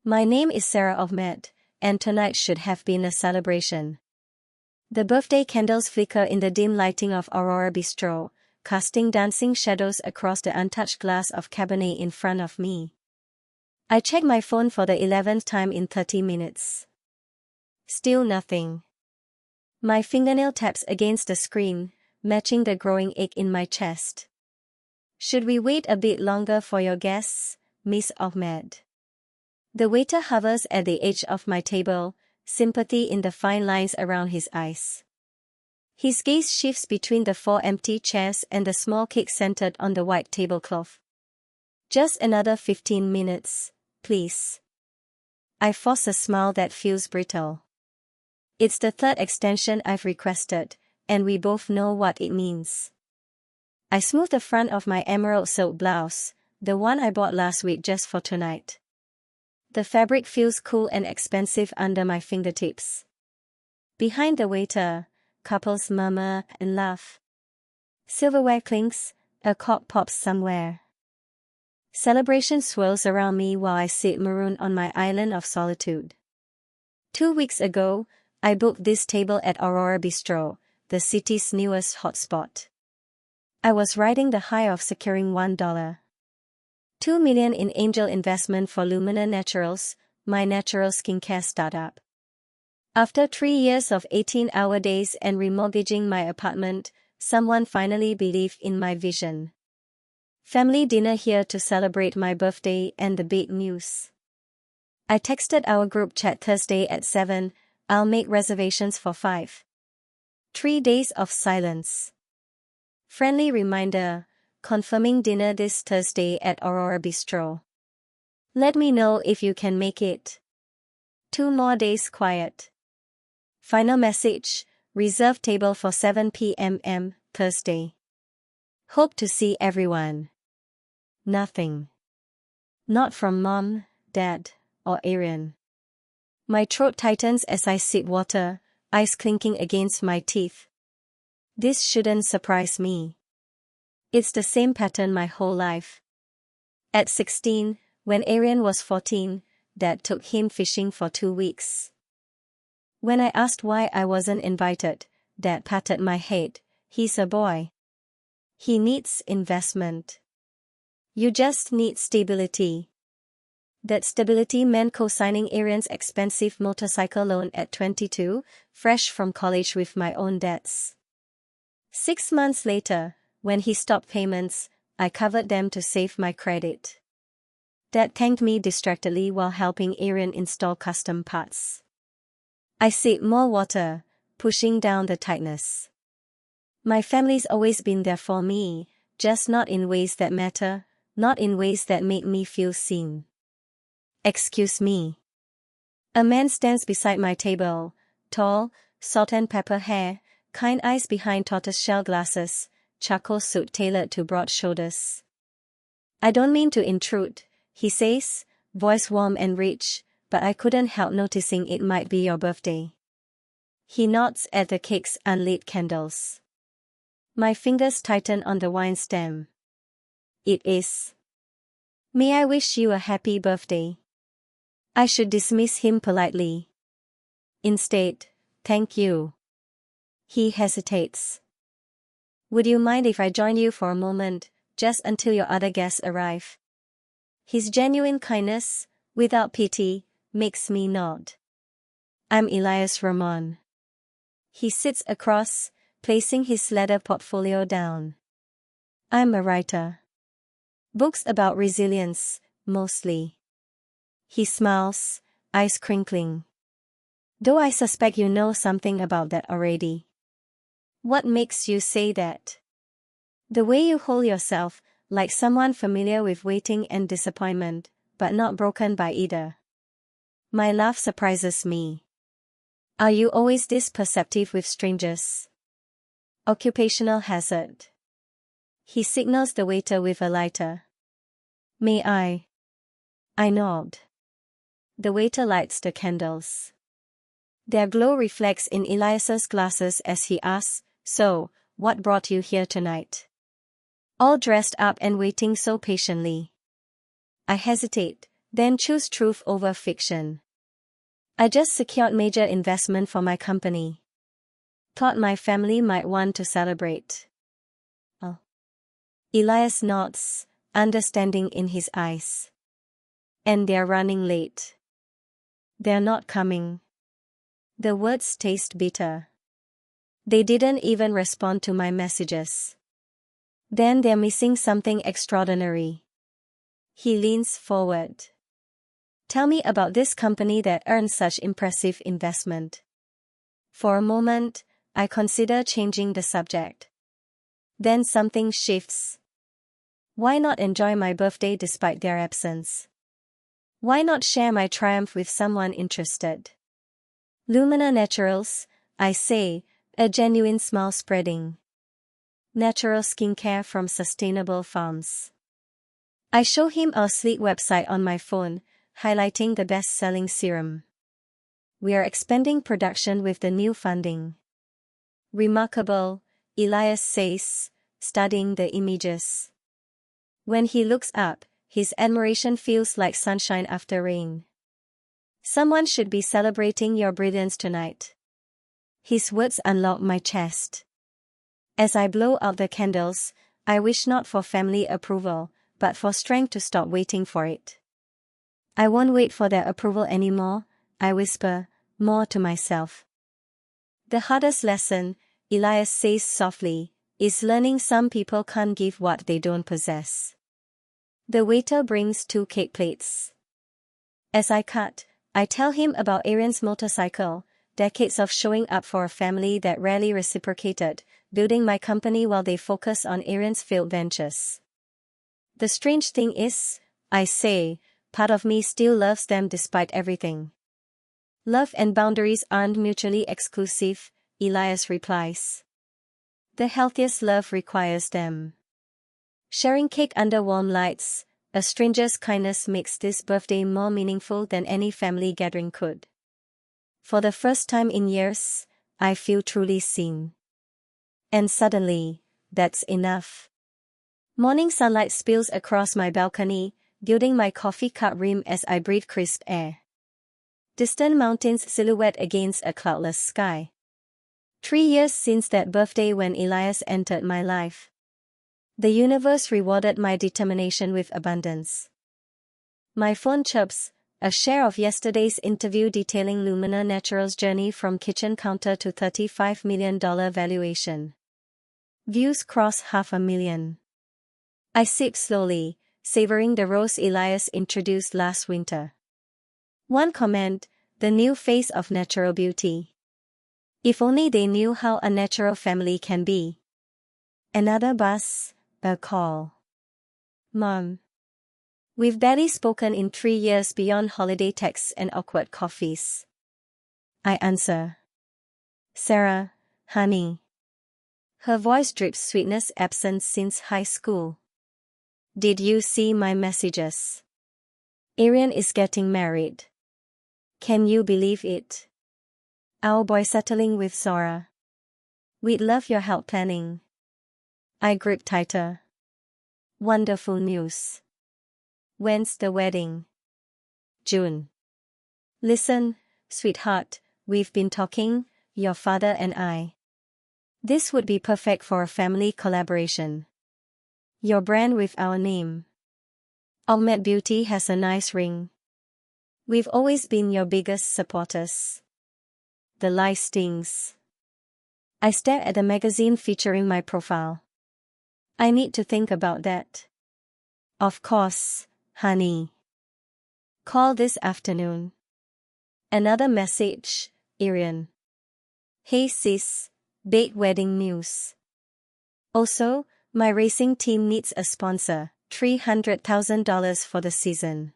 My name is Sara Ahmed, and tonight should have been a celebration. The birthday candles flicker in the dim lighting of Aurora Bistro, casting dancing shadows across the untouched glass of Cabernet in front of me. I check my phone for the 11th time in 30 minutes. Still nothing. My fingernail taps against the screen, matching the growing ache in my chest. Should we wait a bit longer for your guests, Miss Ahmed? The waiter hovers at the edge of my table, sympathy in the fine lines around his eyes. His gaze shifts between the 4 empty chairs and the small cake centered on the white tablecloth. Just another 15 minutes, please. I force a smile that feels brittle. It's the 3rd extension I've requested, and we both know what it means. I smooth the front of my emerald silk blouse, the one I bought last week just for tonight. The fabric feels cool and expensive under my fingertips. Behind the waiter, couples murmur and laugh. Silverware clinks, a cork pops somewhere. Celebration swirls around me while I sit marooned on my island of solitude. 2 weeks ago, I booked this table at Aurora Bistro, the city's newest hotspot. I was riding the high of securing $1.2 million in angel investment for Lumina Naturals, my natural skincare startup. After 3 years of 18-hour days and remortgaging my apartment, someone finally believed in my vision. Family dinner here to celebrate my birthday and the big news. I texted our group chat Thursday at 7, I'll make reservations for 5. 3 days of silence. Friendly reminder, confirming dinner this Thursday at Aurora Bistro. Let me know if you can make it. 2 more days quiet. Final message, reserved table for 7 p.m. Thursday. Hope to see everyone. Nothing. Not from Mom, Dad, or Aaron. My throat tightens as I sip water, ice clinking against my teeth. This shouldn't surprise me. It's the same pattern my whole life. At 16, when Aaron was 14, Dad took him fishing for 2 weeks. When I asked why I wasn't invited, Dad patted my head. He's a boy. He needs investment. You just need stability. That stability meant co-signing Aaron's expensive motorcycle loan at 22, fresh from college with my own debts. 6 months later, when he stopped payments, I covered them to save my credit. Dad thanked me distractedly while helping Aaron install custom parts. I sip more water, pushing down the tightness. My family's always been there for me, just not in ways that matter, not in ways that make me feel seen. Excuse me. A man stands beside my table, tall, salt and pepper hair, kind eyes behind tortoiseshell glasses, charcoal suit tailored to broad shoulders. I don't mean to intrude, he says, voice warm and rich, but I couldn't help noticing it might be your birthday. He nods at the cake's unlit candles. My fingers tighten on the wine stem. It is. May I wish you a happy birthday? I should dismiss him politely. Instead, thank you. He hesitates. Would you mind if I join you for a moment, just until your other guests arrive? His genuine kindness, without pity, makes me nod. I'm Elias Ramon. He sits across, placing his leather portfolio down. I'm a writer. Books about resilience, mostly. He smiles, eyes crinkling. Though I suspect you know something about that already. What makes you say that? The way you hold yourself, like someone familiar with waiting and disappointment, but not broken by either. My laugh surprises me. Are you always this perceptive with strangers? Occupational hazard. He signals the waiter with a lighter. May I? I nod. The waiter lights the candles. Their glow reflects in Elias's glasses as he asks, So, what brought you here tonight? All dressed up and waiting so patiently. I hesitate, Then choose truth over fiction. I just secured major investment for my company. Thought my family might want to celebrate. Oh. Elias nods, understanding in his eyes. And they're running late. They're not coming. The words taste bitter. They didn't even respond to my messages. Then they're missing something extraordinary. He leans forward. Tell me about this company that earned such impressive investment. For a moment, I consider changing the subject. Then something shifts. Why not enjoy my birthday despite their absence? Why not share my triumph with someone interested? Lumina Naturals, I say, a genuine smile spreading. Natural skincare from sustainable farms. I show him our sleek website on my phone, highlighting the best-selling serum. We are expanding production with the new funding. Remarkable, Elias says, studying the images. When he looks up, his admiration feels like sunshine after rain. Someone should be celebrating your brilliance tonight. His words unlock my chest. As I blow out the candles, I wish not for family approval, but for strength to stop waiting for it. I won't wait for their approval anymore, I whisper, more to myself. The hardest lesson, Elias says softly, is learning some people can't give what they don't possess. The waiter brings 2 cake plates. As I cut, I tell him about Aaron's motorcycle, decades of showing up for a family that rarely reciprocated, building my company while they focus on Aaron's failed ventures. The strange thing is, I say, part of me still loves them despite everything. Love and boundaries aren't mutually exclusive, Elias replies. The healthiest love requires them. Sharing cake under warm lights, a stranger's kindness makes this birthday more meaningful than any family gathering could. For the first time in years, I feel truly seen. And suddenly, that's enough. Morning sunlight spills across my balcony, gilding my coffee cup rim as I breathe crisp air. Distant mountains silhouette against a cloudless sky. 3 years since that birthday when Elias entered my life. The universe rewarded my determination with abundance. My phone chirps, a share of yesterday's interview detailing Lumina Naturals' journey from kitchen counter to $35 million valuation. Views cross 500,000. I sip slowly, savoring the rose Elias introduced last winter. One comment, the new face of natural beauty. If only they knew how a natural family can be. Another buzz, a call. Mom. We've barely spoken in 3 years beyond holiday texts and awkward coffees. I answer. Sara, honey. Her voice drips sweetness absent since high school. Did you see my messages? Aaron is getting married. Can you believe it? Our boy settling with Sara. We'd love your help planning. I grip tighter. Wonderful news. When's the wedding? June. Listen, sweetheart, we've been talking, your father and I. This would be perfect for a family collaboration. Your brand with our name. Ahmed Beauty has a nice ring. We've always been your biggest supporters. The lie stings. I stare at the magazine featuring my profile. I need to think about that. Of course, honey. Call this afternoon. Another message, Aaron. Hey sis, big wedding news. Also, my racing team needs a sponsor, $300,000 for the season.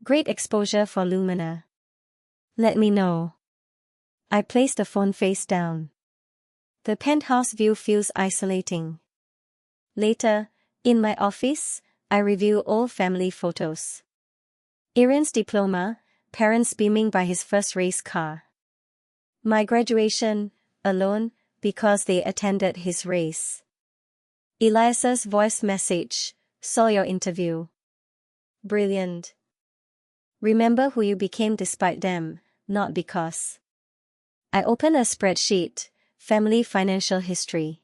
Great exposure for Lumina. Let me know. I place the phone face down. The penthouse view feels isolating. Later, in my office, I review old family photos. Aaron's diploma, parents beaming by his first race car. My graduation, alone, because they attended his race. Elias's voice message, saw your interview. Brilliant. Remember who you became despite them, not because. I open a spreadsheet, family financial history.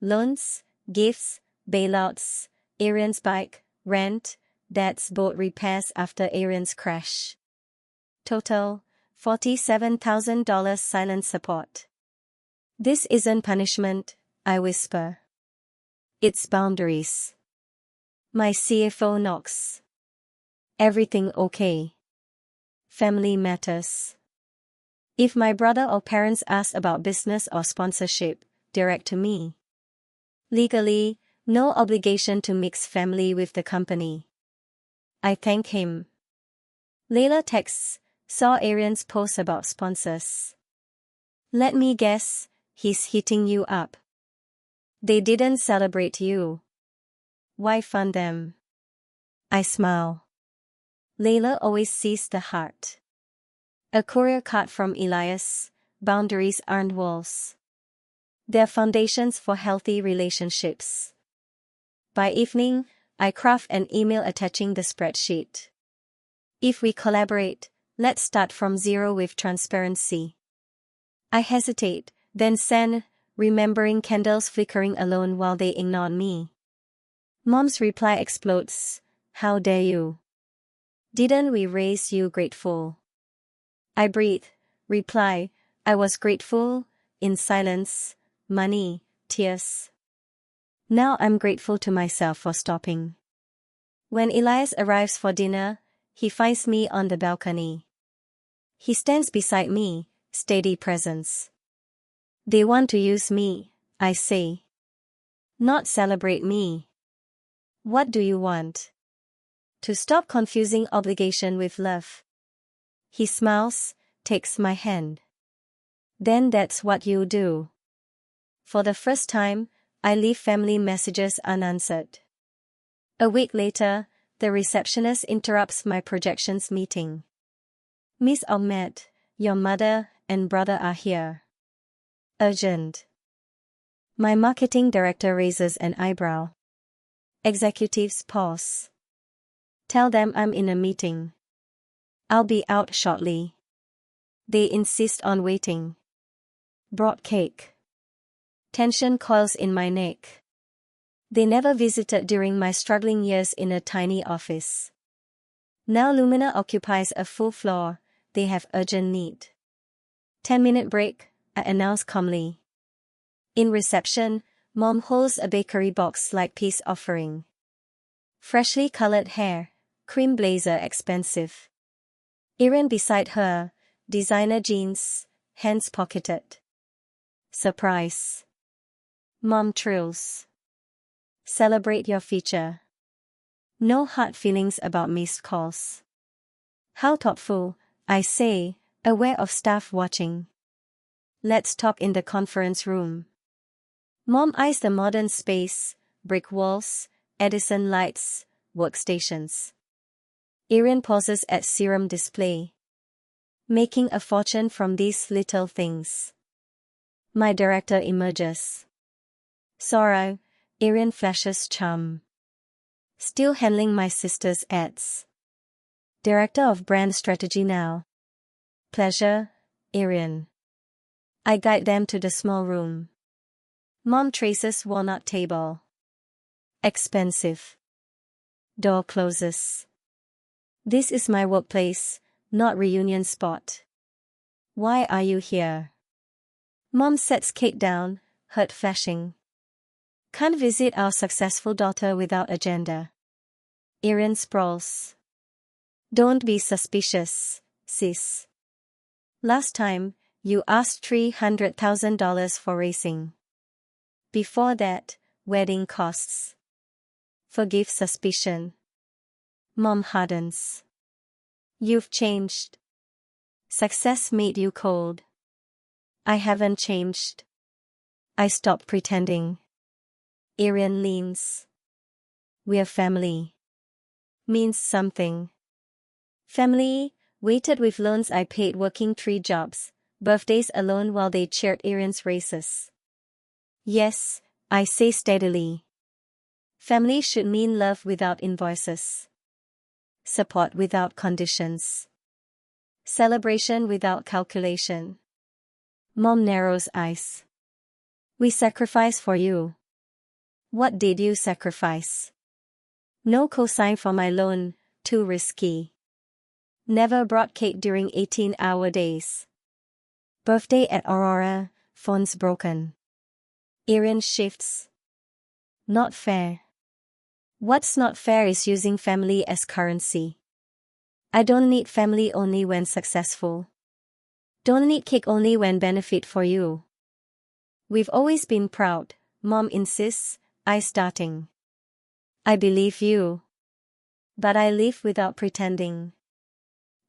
Loans, gifts, bailouts, Aaron's bike, rent, dad's boat repairs after Aaron's crash. Total, $47,000 silent support. This isn't punishment, I whisper. It's boundaries. My CFO knocks. Everything okay? Family matters. If my brother or parents ask about business or sponsorship, direct to me. Legally, no obligation to mix family with the company. I thank him. Layla texts, saw Aaron's post about sponsors. Let me guess, he's hitting you up. They didn't celebrate you. Why fund them? I smile. Layla always sees the heart. A courier card from Elias, boundaries aren't walls. They're foundations for healthy relationships. By evening, I craft an email attaching the spreadsheet. If we collaborate, let's start from zero with transparency. I hesitate, then send, remembering candles flickering alone while they ignored me. Mom's reply explodes. How dare you? Didn't we raise you grateful? I breathe, reply, I was grateful, in silence, money, tears. Now I'm grateful to myself for stopping. When Elias arrives for dinner, he finds me on the balcony. He stands beside me, steady presence. They want to use me, I say. Not celebrate me. What do you want? To stop confusing obligation with love. He smiles, takes my hand. Then that's what you do. For the first time, I leave family messages unanswered. A week later, the receptionist interrupts my projections meeting. Miss Ahmed, your mother and brother are here. Urgent. My marketing director raises an eyebrow. Executives pause. Tell them I'm in a meeting. I'll be out shortly. They insist on waiting. Brought cake. Tension coils in my neck. They never visited during my struggling years in a tiny office. Now Lumina occupies a full floor, they have urgent need. 10-minute break, I announce calmly. In reception, Mom holds a bakery box like peace offering. Freshly colored hair, cream blazer expensive. Aaron beside her, designer jeans, hands pocketed. Surprise. Mom trills. Celebrate your feature. No hard feelings about missed calls. How thoughtful, I say, aware of staff watching. Let's talk in the conference room. Mom eyes the modern space, brick walls, Edison lights, workstations. Aaron pauses at serum display. Making a fortune from these little things. My director emerges. Sara, Aaron flashes charm. Still handling my sister's ads. Director of brand strategy now. Pleasure, Aaron. I guide them to the small room. Mom traces walnut table. Expensive. Door closes. This is my workplace, not reunion spot. Why are you here? Mom sets cake down, heart flashing. Can't visit our successful daughter without agenda. Aaron sprawls. Don't be suspicious, sis. Last time, you asked $300,000 for racing. Before that, wedding costs. Forgive suspicion. Mom hardens. You've changed. Success made you cold. I haven't changed. I stopped pretending. Aaron leans. We're family. Means something. Family, waited with loans I paid working 3 jobs, birthdays alone while they cheered Aaron's races. Yes, I say steadily. Family should mean love without invoices. Support without conditions. Celebration without calculation. Mom narrows eyes. We sacrifice for you. What did you sacrifice? No cosign for my loan, too risky. Never brought cake during 18-hour days. Birthday at Aurora, phone's broken. Erin shifts. Not fair. What's not fair is using family as currency. I don't need family only when successful. Don't need cake only when benefit for you. We've always been proud, Mom insists, I starting. I believe you. But I live without pretending.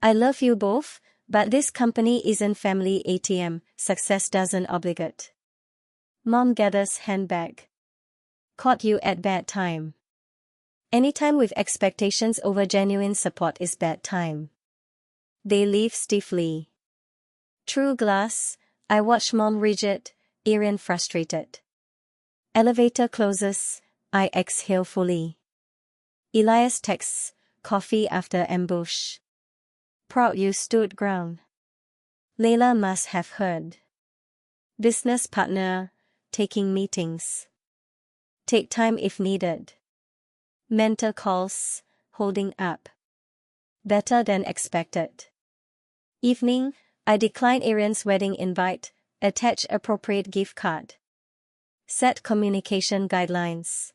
I love you both, but this company isn't family ATM, success doesn't obligate. Mom gathers handbag. Caught you at bad time. Anytime with expectations over genuine support is bad time. They leave stiffly. Through glass, I watch Mom rigid, Erin frustrated. Elevator closes, I exhale fully. Elias texts, coffee after ambush. Proud you stood ground. Layla must have heard. Business partner, taking meetings. Take time if needed. Mentor calls, holding up. Better than expected. Evening, I decline Erin's wedding invite, attach appropriate gift card. Set communication guidelines.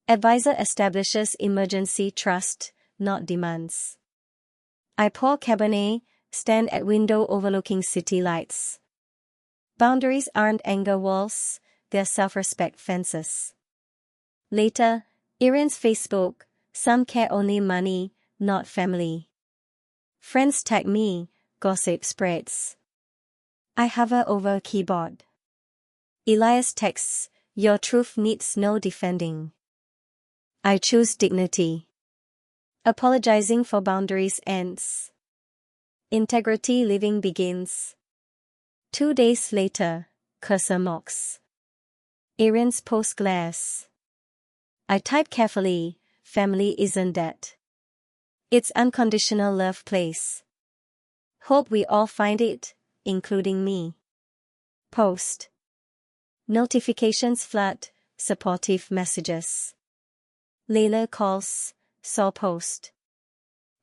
Advisor establishes emergency trust, not demands. I pour Cabernet, stand at window overlooking city lights. Boundaries aren't anger walls, they're self-respect fences. Later, Erin's Facebook, some care only money, not family. Friends tag me, gossip spreads. I hover over keyboard. Elias texts, your truth needs no defending. I choose dignity. Apologizing for boundaries ends. Integrity living begins. 2 days later, cursor mocks. Erin's post glass. I type carefully, family isn't that. It's unconditional love place. Hope we all find it, including me. Post. Notifications flood, supportive messages. Layla calls, saw post.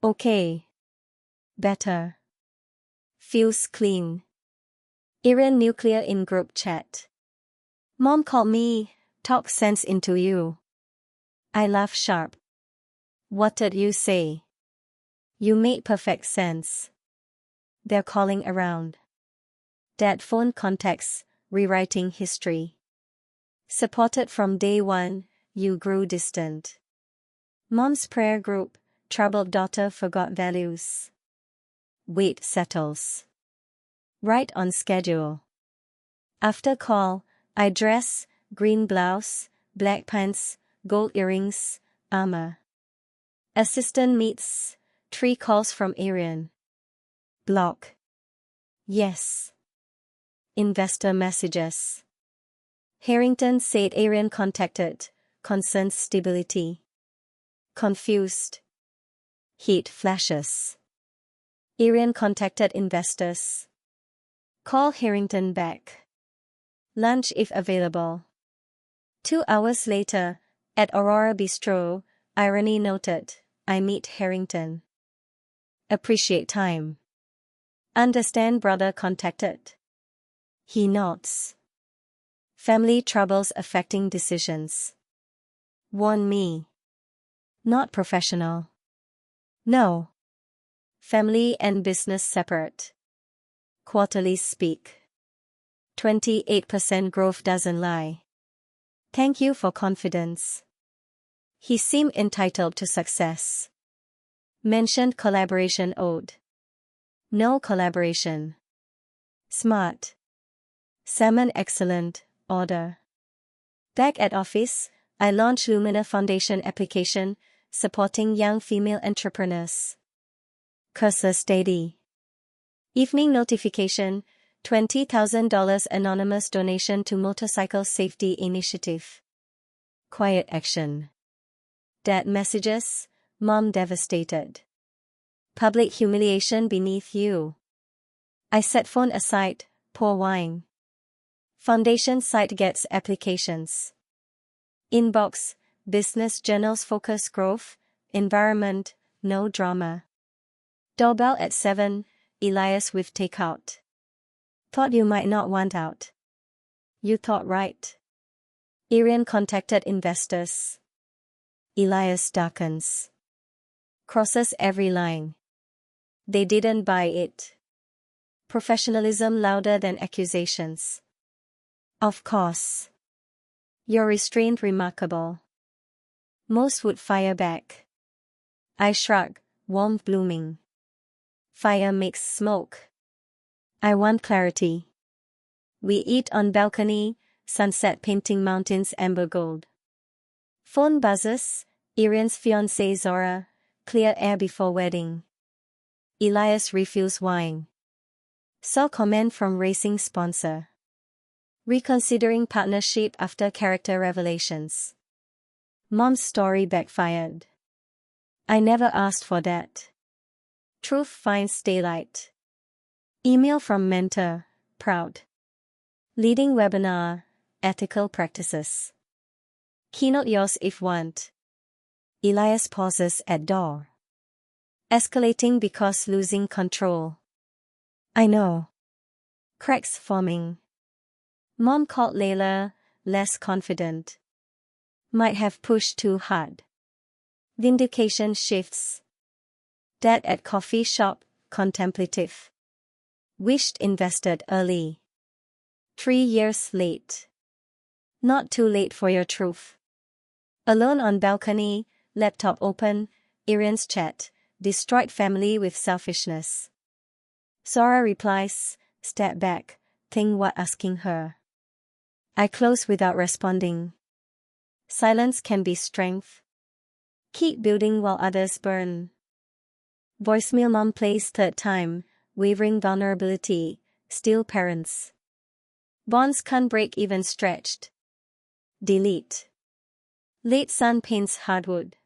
Okay. Better. Feels clean. Erin nuclear in group chat. Mom called me, talk sense into you. I laugh sharp. What did you say? You made perfect sense. They're calling around. Dad phone contacts, rewriting history. Supported from day one, you grew distant. Mom's prayer group, troubled daughter forgot values. Weight settles. Right on schedule. After call, I dress, green blouse, black pants, gold earrings, armor. Assistant meets, 3 calls from Erin. Block. Yes. Investor messages. Harrington said Erin contacted, concerns stability. Confused. Heat flashes. Erin contacted investors. Call Harrington back. Lunch if available. 2 hours later, at Aurora Bistro, irony noted, I meet Harrington. Appreciate time. Understand brother contacted. He nods. Family troubles affecting decisions. Warn me. Not professional. No. Family and business separate. Quarterly speak. 28% growth doesn't lie. Thank you for confidence. He seemed entitled to success. Mentioned collaboration owed. No collaboration. Smart. Salmon excellent, order. Back at office, I launched Lumina Foundation application, supporting young female entrepreneurs. Cursor steady. Evening notification, $20,000 anonymous donation to motorcycle safety initiative. Quiet action. Dad messages, Mom devastated. Public humiliation beneath you. I set phone aside, pour wine. Foundation site gets applications. Inbox, business journals focus growth, environment, no drama. Doorbell at 7, Elias with takeout. Thought you might not want out. You thought right. Irian contacted investors. Elias darkens. Crosses every line. They didn't buy it. Professionalism louder than accusations. Of course. Your restraint remarkable. Most would fire back. I shrug, warmth blooming. Fire makes smoke. I want clarity. We eat on balcony, sunset painting mountains amber gold. Phone buzzes, Irian's fiancée Zora, clear air before wedding. Elias refills wine. Saw comment from racing sponsor. Reconsidering partnership after character revelations. Mom's story backfired. I never asked for that. Truth finds daylight. Email from mentor, proud. Leading webinar, ethical practices. Keynote yours if want. Elias pauses at door. Escalating because losing control. I know. Cracks forming. Mom called Layla, less confident. Might have pushed too hard. Vindication shifts. Dad at coffee shop, contemplative. Wished invested early. 3 years late. Not too late for your truth. Alone on balcony, laptop open, Irian's chat, destroyed family with selfishness. Sara replies, step back, think what asking her. I close without responding. Silence can be strength. Keep building while others burn. Voicemail mom plays third time, wavering vulnerability, still parents. Bonds can't break even stretched. Delete. Late son paints hardwood.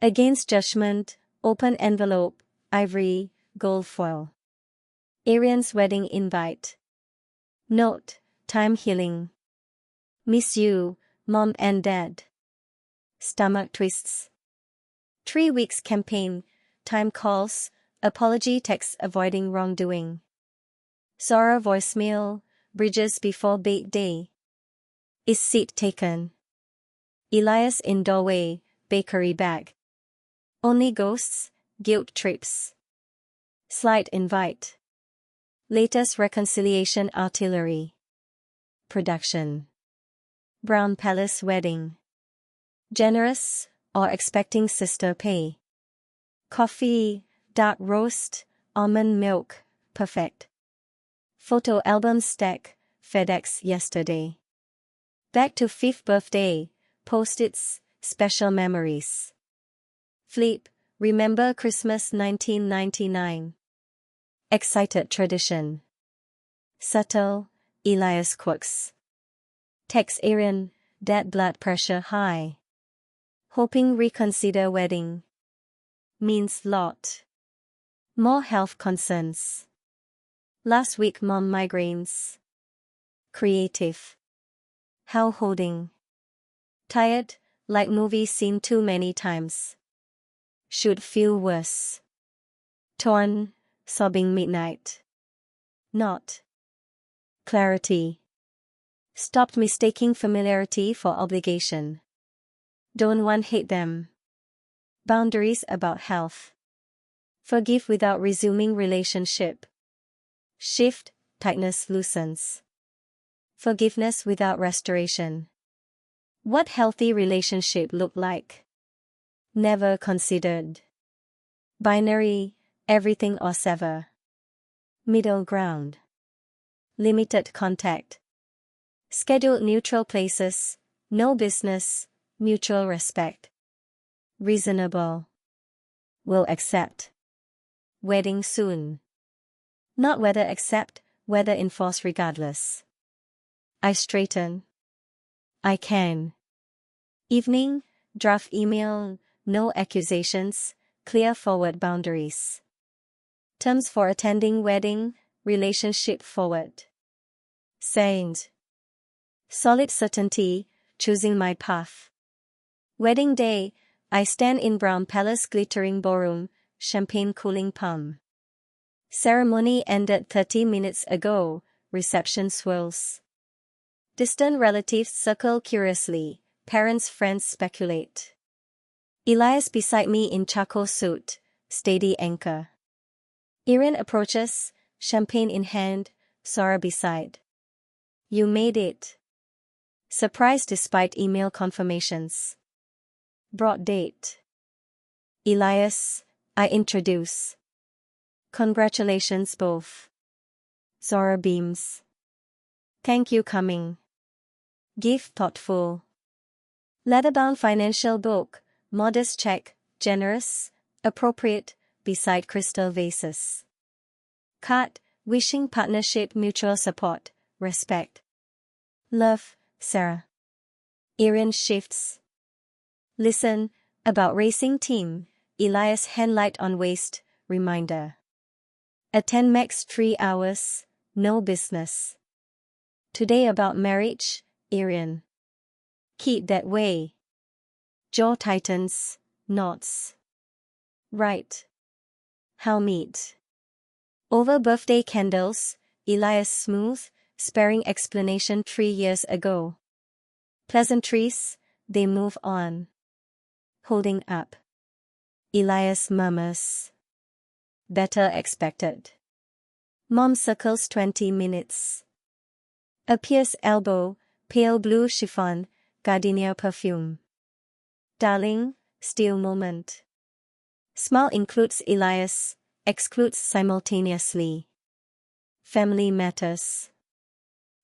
Against judgment, open envelope, ivory, gold foil. Irian's wedding invite. Note, time healing. Miss you, mom and dad. Stomach twists. 3 weeks campaign, time calls, apology texts avoiding wrongdoing. Sara voicemail, bridges before bait day. Is seat taken? Elias in doorway, bakery bag. Only ghosts, guilt trips. Slight invite. Latest reconciliation artillery. Production. Brown Palace wedding. Generous, or expecting sister pay. Coffee, dark roast, almond milk, perfect. Photo album stack, FedEx yesterday. Back to 5th birthday, post-its, special memories. Flip, remember Christmas 1999. Excited tradition. Subtle, Elias quirks. Text Irian, dad blood pressure high. Hoping reconsider wedding. Means lot. More health concerns. Last week mom migraines. Creative. How holding. Tired, like movie seen too many times. Should feel worse. Torn, sobbing midnight. Not. Clarity. Stopped mistaking familiarity for obligation. Don't want hate them. Boundaries about health. Forgive without resuming relationship. Shift, tightness loosens. Forgiveness without restoration. What healthy relationship look like? Never considered. Binary, everything or sever. Middle ground. Limited contact. Scheduled neutral places, no business, mutual respect. Reasonable. Will accept. Wedding soon. Not whether accept, whether enforce regardless. I straighten. I can. Evening, draft email, no accusations, clear forward boundaries. Terms for attending wedding, relationship forward. Sayings. Solid certainty, choosing my path. Wedding day, I stand in brown palace glittering ballroom, champagne cooling palm. Ceremony ended 30 minutes ago, reception swirls. Distant relatives circle curiously, parents friends speculate. Elias beside me in charcoal suit, steady anchor. Erin approaches, champagne in hand, Sara beside. You made it. Surprise despite email confirmations. Broad date. Elias, I introduce. Congratulations both. Sara beams. Thank you coming. Gift thoughtful. Leatherbound financial book, modest check, generous, appropriate, beside crystal vases. Card, wishing partnership mutual support, respect. Love, Sara. Erin shifts. Listen, about racing team, Elias handlight on waist, reminder. Attend max 3 hours, no business. Today about marriage, Erin. Keep that way. Jaw tightens, nods. Right. How meet. Over birthday candles, Elias smooth, sparing explanation 3 years ago. Pleasantries, they move on. Holding up. Elias murmurs. Better expected. Mom circles 20 minutes. Appears elbow, pale blue chiffon, gardenia perfume. Darling, still moment. Smile includes Elias, excludes simultaneously. Family matters.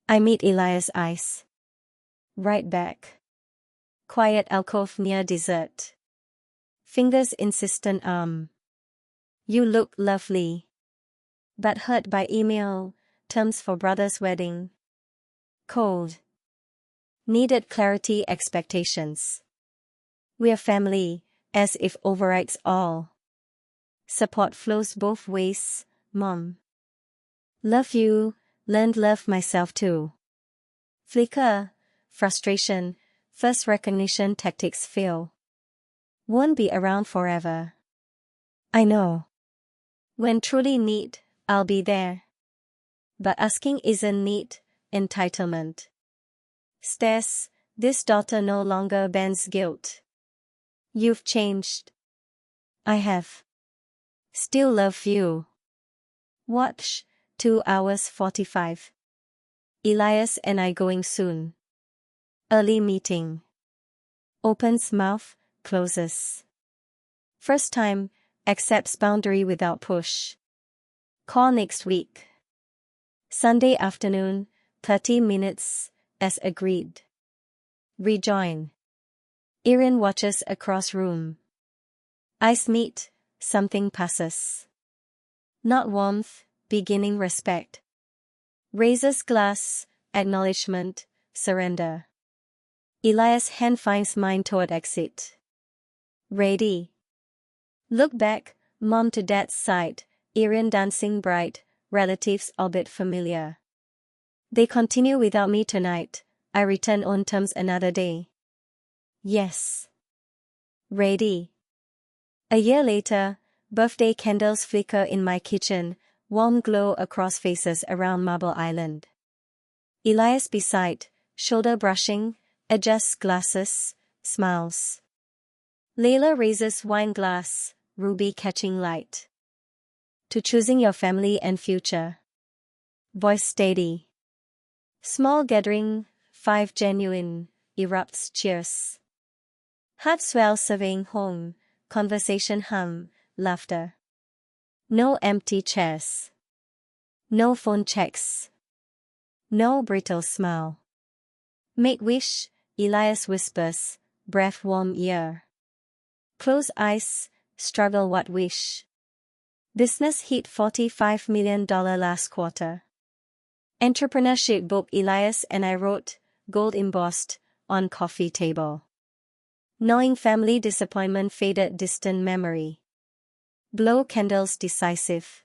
I meet Elias' eyes. Right back. Quiet alcove near dessert. Fingers insistent arm. You look lovely. But hurt by email, terms for brother's wedding. Cold. Needed clarity expectations. We're family, as if overrides all. Support flows both ways, Mom. Love you, learned love myself too. Flicker, frustration, first recognition tactics fail. Won't be around forever. I know. When truly need, I'll be there. But asking isn't need, entitlement. Stares, this daughter no longer bears guilt. You've changed. I have. Still love you. Watch, 2 hours 45. Elias and I going soon. Early meeting. Opens mouth, closes. First time, accepts boundary without push. Call next week. Sunday afternoon, 30 minutes, as agreed. Rejoin. Erin watches across room. Eyes meet, something passes. Not warmth, beginning respect. Raises glass, acknowledgement, surrender. Elias' hand finds mine toward exit. Ready. Look back, mom to dad's side, Erin dancing bright, relatives albeit familiar. They continue without me tonight, I return on terms another day. Yes. Ready. A year later, birthday candles flicker in my kitchen, warm glow across faces around Marble Island. Elias beside, shoulder brushing, adjusts glasses, smiles. Layla raises wine glass, ruby catching light. To choosing your family and future. Voice steady. Small gathering, 5 genuine, erupts cheers. Heart swell surveying home, conversation hum, laughter. No empty chairs. No phone checks. No brittle smile. Make wish, Elias whispers, breath warm ear. Close eyes, struggle what wish. Business hit $45 million last quarter. Entrepreneurship book Elias and I wrote, gold embossed, on coffee table. Gnawing family disappointment faded distant memory. Blow candles decisive.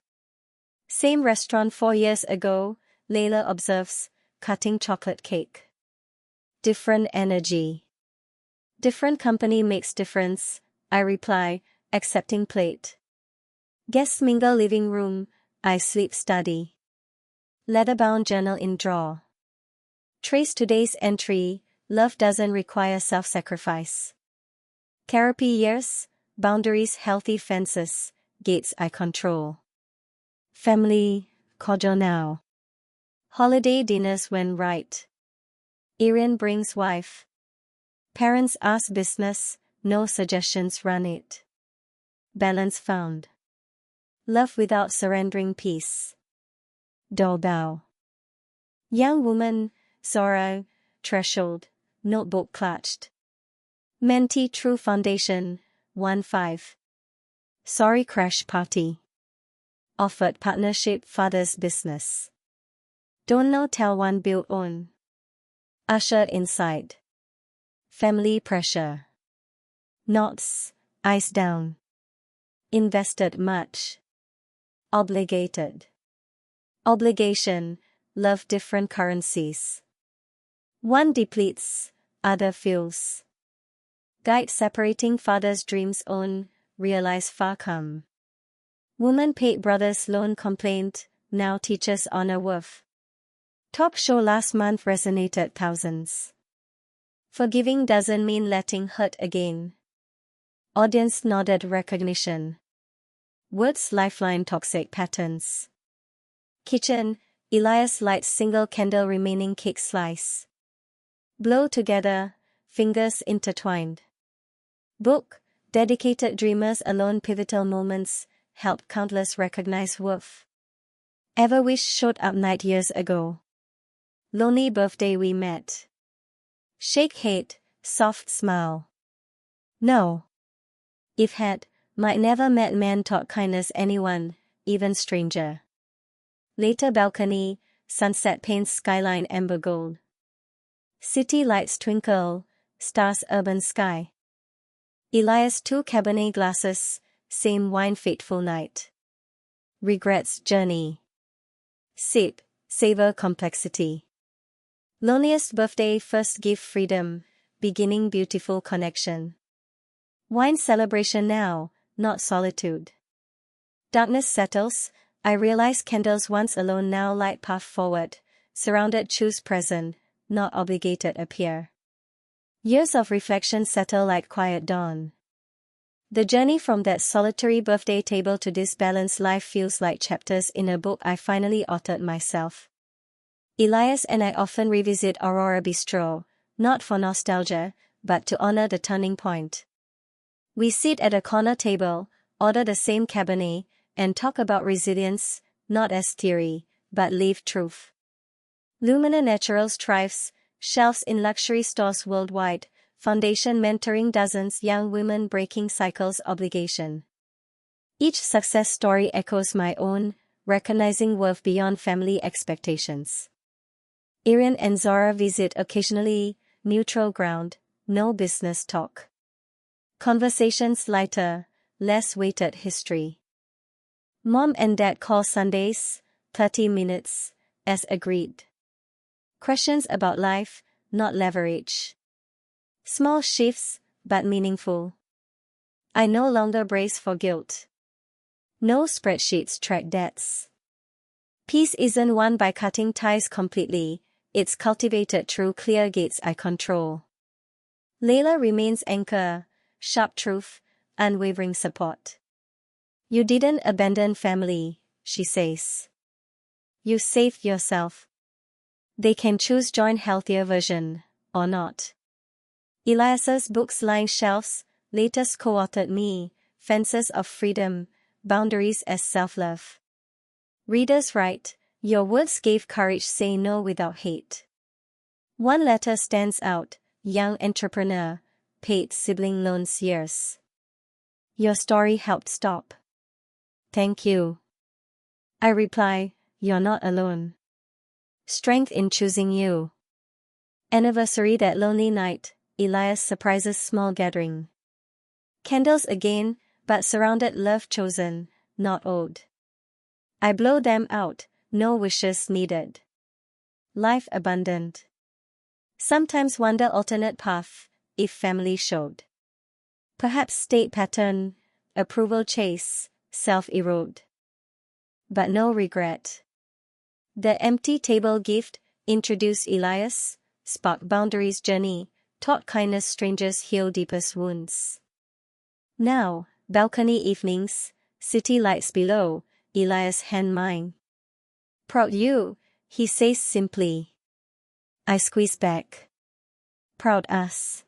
Same restaurant 4 years ago, Layla observes, cutting chocolate cake. Different energy. Different company makes difference, I reply, accepting plate. Guests mingle living room, I sleep study. Leather-bound journal in drawer. Trace today's entry, love doesn't require self-sacrifice. Therapy years, boundaries healthy fences, gates I control. Family, cordial now. Holiday dinners when right. Arian brings wife. Parents ask business, no suggestions run it. Balance found. Love without surrendering peace. Doorbell. Young woman, Sara, threshold, notebook clutched. Mentee true foundation, 1-5. Sorry crash party. Offered partnership father's business. Don't know tell one built on. Ushered inside. Family pressure. Knots, ice down. Invested much. Obligated. Obligation, love different currencies. One depletes, other fills. Guide separating father's dreams on, realize far come. Woman paid brother's loan complaint, now teaches honor worth. Top show last month resonated thousands. Forgiving doesn't mean letting hurt again. Audience nodded recognition. Words lifeline toxic patterns. Kitchen, Elias lights single candle remaining cake slice. Blow together, fingers intertwined. Book, dedicated dreamers alone pivotal moments, help countless recognize worth. Ever wish showed up night years ago. Lonely birthday we met. Shake head, soft smile. No. If had, might never met man taught kindness anyone, even stranger. Later balcony, sunset paints skyline amber gold. City lights twinkle, stars urban sky. Elias 2 Cabernet glasses, same wine fateful night. Regrets journey. Sip, savor complexity. Loneliest birthday first gift freedom, beginning beautiful connection. Wine celebration now, not solitude. Darkness settles, I realize candles once alone now light path forward, surrounded choose present, not obligated appear. Years of reflection settle like quiet dawn. The journey from that solitary birthday table to this balanced life feels like chapters in a book I finally authored myself. Elias and I often revisit Aurora Bistro, not for nostalgia, but to honor the turning point. We sit at a corner table, order the same Cabernet, and talk about resilience, not as theory, but lived truth. Lumina Naturals thrives, shelves in luxury stores worldwide, foundation mentoring dozens young women breaking cycles obligation. Each success story echoes my own, recognizing worth beyond family expectations. Arian and Zara visit occasionally, neutral ground, no business talk. Conversations lighter, less weighted history. Mom and dad call Sundays, 30 minutes, as agreed. Questions about life, not leverage. Small shifts, but meaningful. I no longer brace for guilt. No spreadsheets track debts. Peace isn't won by cutting ties completely, it's cultivated through clear gates I control. Layla remains anchor, sharp truth, unwavering support. You didn't abandon family, she says. You saved yourself. They can choose join healthier version, or not. Elias's books line shelves, latest co-authored me, Fences of Freedom, Boundaries as Self-Love. Readers write, your words gave courage say no without hate. One letter stands out, young entrepreneur, paid sibling loans years. Your story helped stop. Thank you. I reply, you're not alone. Strength in choosing you. Anniversary that lonely night, Elias surprises small gathering. Candles again, but surrounded love chosen, not owed. I blow them out, no wishes needed. Life abundant. Sometimes wonder alternate path, if family showed. Perhaps state pattern, approval chase, self-erode. But no regret. The empty table gift, introduced Elias, sparked boundaries journey, taught kindness strangers heal deepest wounds. Now, balcony evenings, city lights below, Elias hand mine. Proud you, he says simply. I squeeze back. Proud us.